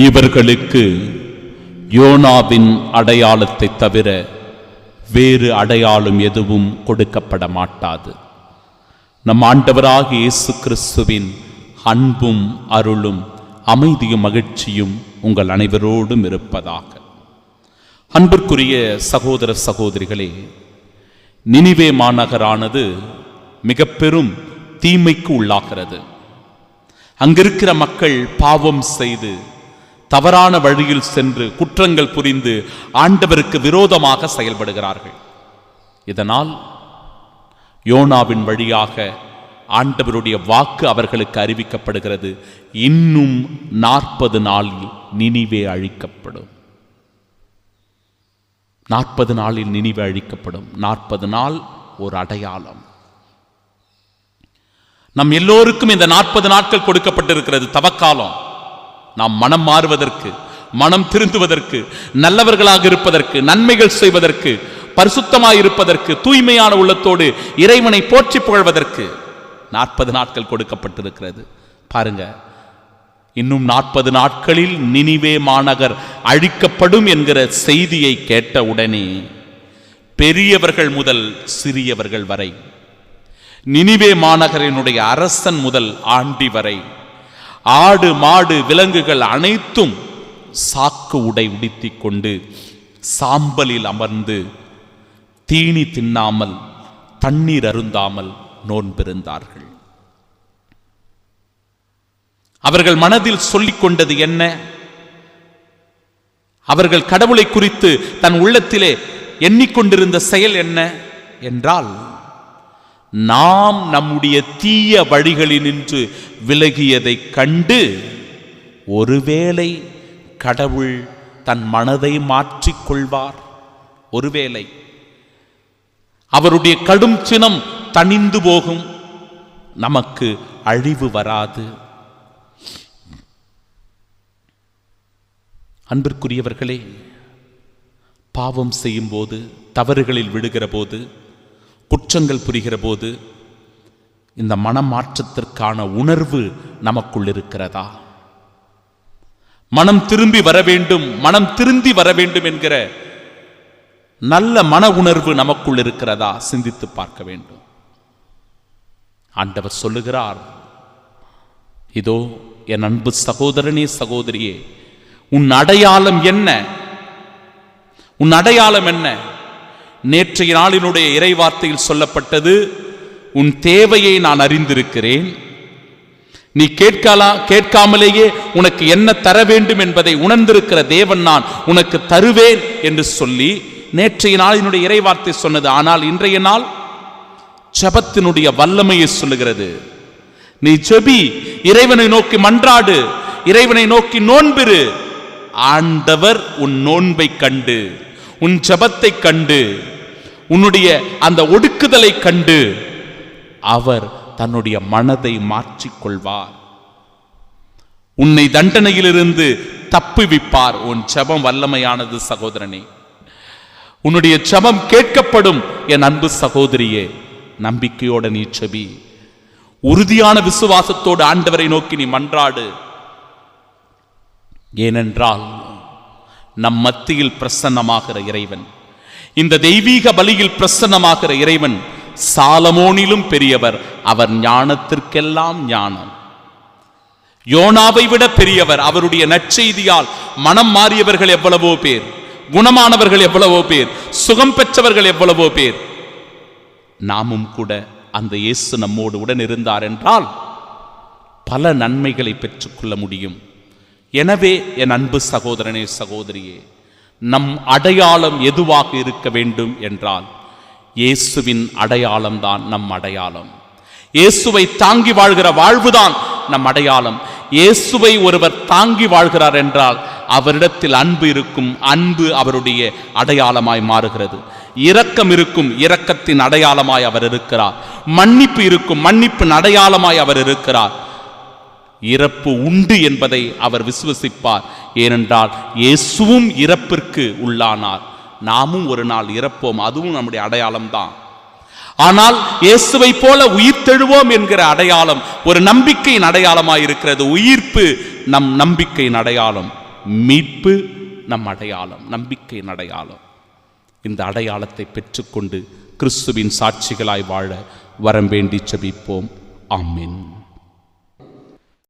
இவர்களுக்கு யோனாவின் அடையாளத்தை தவிர வேறு அடையாளம் எதுவும் கொடுக்கப்பட மாட்டாது. நம் ஆண்டவராகிய இயேசு கிறிஸ்துவின் அன்பும் அருளும் அமைதியும் மகிழ்ச்சியும் உங்கள் அனைவரோடும் இருப்பதாக. அன்பிற்குரிய சகோதர சகோதரிகளே, நினிவே மாநகரானது மிக பெரும் தீமைக்கு உள்ளாகிறது. அங்கிருக்கிற மக்கள் பாவம் செய்து தவறான வழியில் சென்று குற்றங்கள் புரிந்து ஆண்டவருக்கு விரோதமாக செயல்படுகிறார்கள். இதனால் யோனாவின் வழியாக ஆண்டவருடைய வாக்கு அவர்களுக்கு அறிவிக்கப்படுகிறது. இன்னும் 40 நாளில் நினிவே அழிக்கப்படும். 40 நாளில் நினிவே அழிக்கப்படும். 40 நாள் ஒரு அடையாளம். நம் எல்லோருக்கும் இந்த 40 நாட்கள் கொடுக்கப்பட்டிருக்கிறது. தவக்காலம். நாம் மனம் மாறுவதற்கு, மனம் திருந்துவதற்கு, நல்லவர்களாக இருப்பதற்கு, நன்மைகள் செய்வதற்கு, பரிசுத்தமாய் இருப்பதற்கு, தூய்மையான உள்ளத்தோடு இறைவனை போற்றி புகழ்வதற்கு 40 நாட்கள் கொடுக்கப்பட்டிருக்கிறது. பாருங்க, இன்னும் 40 நாட்களில் நினிவே மாநகர் அழிக்கப்படும் என்கிற செய்தியை கேட்ட உடனே பெரியவர்கள் முதல் சிறியவர்கள் வரை, நினிவே மாநகரினுடைய அரசன் முதல் ஆண்டி வரை, ஆடு மாடு விலங்குகள் அனைத்தும் சாக்கு உடை உடுத்திக் கொண்டு சாம்பலில் அமர்ந்து தீனி தின்னாமல் தண்ணீர் அருந்தாமல் நோன்பிருந்தார்கள். அவர்கள் மனதில் சொல்லிக் கொண்டது என்ன? அவர்கள் கடவுளை குறித்து தன் உள்ளத்திலே எண்ணிக்கொண்டிருந்த செயல் என்ன என்றால், நாம் நம்முடைய தீய வழிகளினின்று விலகியதை கண்டு ஒருவேளை கடவுள் தன் மனதை மாற்றிக்கொள்வார், ஒருவேளை அவருடைய கடும் சினம் தணிந்து போகும், நமக்கு அழிவு வராது. அன்பிற்குரியவர்களே, பாவம் செய்யும் போது, தவறுகளில் விடுகிற போது, குற்றங்கள் புரிகிற போது இந்த மனமாற்றத்திற்கான உணர்வு நமக்குள் இருக்கிறதா? மனம் திரும்பி வர வேண்டும், மனம் திருந்தி வர வேண்டும் என்கிற நல்ல மன உணர்வு நமக்குள் இருக்கிறதா? சிந்தித்து பார்க்க வேண்டும். ஆண்டவர் சொல்லுகிறார், இதோ என் அன்பு சகோதரனே சகோதரியே, உன் அடையாளம் என்ன? உன் அடையாளம் என்ன? நேற்றைய நாளினுடைய இறைவார்த்தையில் சொல்லப்பட்டது, உன் தேவையை நான் அறிந்திருக்கிறேன், நீ கேட்காமலேயே உனக்கு என்ன தர வேண்டும் என்பதை உணர்ந்திருக்கிற தேவன் நான் உனக்கு தருவேன் என்று சொல்லி நேற்றைய நாளினுடைய இறைவார்த்தை சொன்னது. ஆனால் இன்றைய நாள் ஜெபத்தினுடைய வல்லமையை சொல்லுகிறது. நீ ஜெபி, இறைவனை நோக்கி மன்றாடு, இறைவனை நோக்கி நோன்பிரு. ஆண்டவர் உன் நோன்பை கண்டு, உன் ஜெபத்தை கண்டு, உன்னுடைய அந்த ஒடுக்குதலை கண்டு அவர் தன்னுடைய மனதை மாற்றிக்கொள்வார். உன்னை தண்டனையிலிருந்து தப்புவிப்பார். உன் ஜெபம் வல்லமையானது சகோதரனே. உன்னுடைய ஜெபம் கேட்கப்படும் என் அன்பு சகோதரியே. நம்பிக்கையோட நீ ஜெபி, உறுதியான விசுவாசத்தோடு ஆண்டவரை நோக்கி நீ மன்றாடு. ஏனென்றால் நம் மத்தியில் பிரசன்னமாகிற இறைவன், இந்த தெய்வீக பலியில் பிரசன்னமாகிற இறைவன் சாலமோனிலும் பெரியவர். அவர் ஞானத்திற்கெல்லாம் ஞானம். யோனாவை விட பெரியவர். அவருடைய நற்செய்தியால் மனம் மாறியவர்கள் எவ்வளவோ பேர், குணமானவர்கள் எவ்வளவோ பேர், சுகம் பெற்றவர்கள் எவ்வளவோ பேர். நாமும் கூட அந்த இயேசு நம்மோடு உடன் இருந்தார் என்றால் பல நன்மைகளை பெற்றுக்கொள்ள முடியும். எனவே என் அன்பு சகோதரனே சகோதரியே, நம் அடையாளம் எதுவாக இருக்க வேண்டும் என்றால் இயேசுவின் அடையாளம்தான் நம் அடையாளம். இயேசுவை தாங்கி வாழ்கிற வாழ்வுதான் நம் அடையாளம். இயேசுவை ஒருவர் தாங்கி வாழ்கிறார் என்றால் அவரிடத்தில் அன்பு இருக்கும், அன்பு அவருடைய அடையாளமாய் மாறுகிறது. இரக்கம் இருக்கும், இரக்கத்தின் அடையாளமாய் அவர் இருக்கிறார். மன்னிப்பு இருக்கும், மன்னிப்பின் அடையாளமாய் அவர் இருக்கிறார். இறப்பு உண்டு என்பதை அவர் விசுவசிப்பார். ஏனென்றால் இயேசுவும் இறப்பிற்கு உள்ளானார். நாமும் ஒரு நாள் இறப்போம், அதுவும் நம்முடைய அடையாளம்தான். ஆனால் இயேசுவை போல உயிர்த்தெழுவோம் என்கிற அடையாளம் ஒரு நம்பிக்கையின் அடையாளமாய் இருக்கிறது. உயிர்ப்பு நம் நம்பிக்கையின் அடையாளம், மீட்பு நம் அடையாளம், நம்பிக்கையின் அடையாளம். இந்த அடையாளத்தை பெற்றுக்கொண்டு கிறிஸ்துவின் சாட்சிகளாய் வாழ வரம் வேண்டி ஜெபிப்போம். ஆமென்.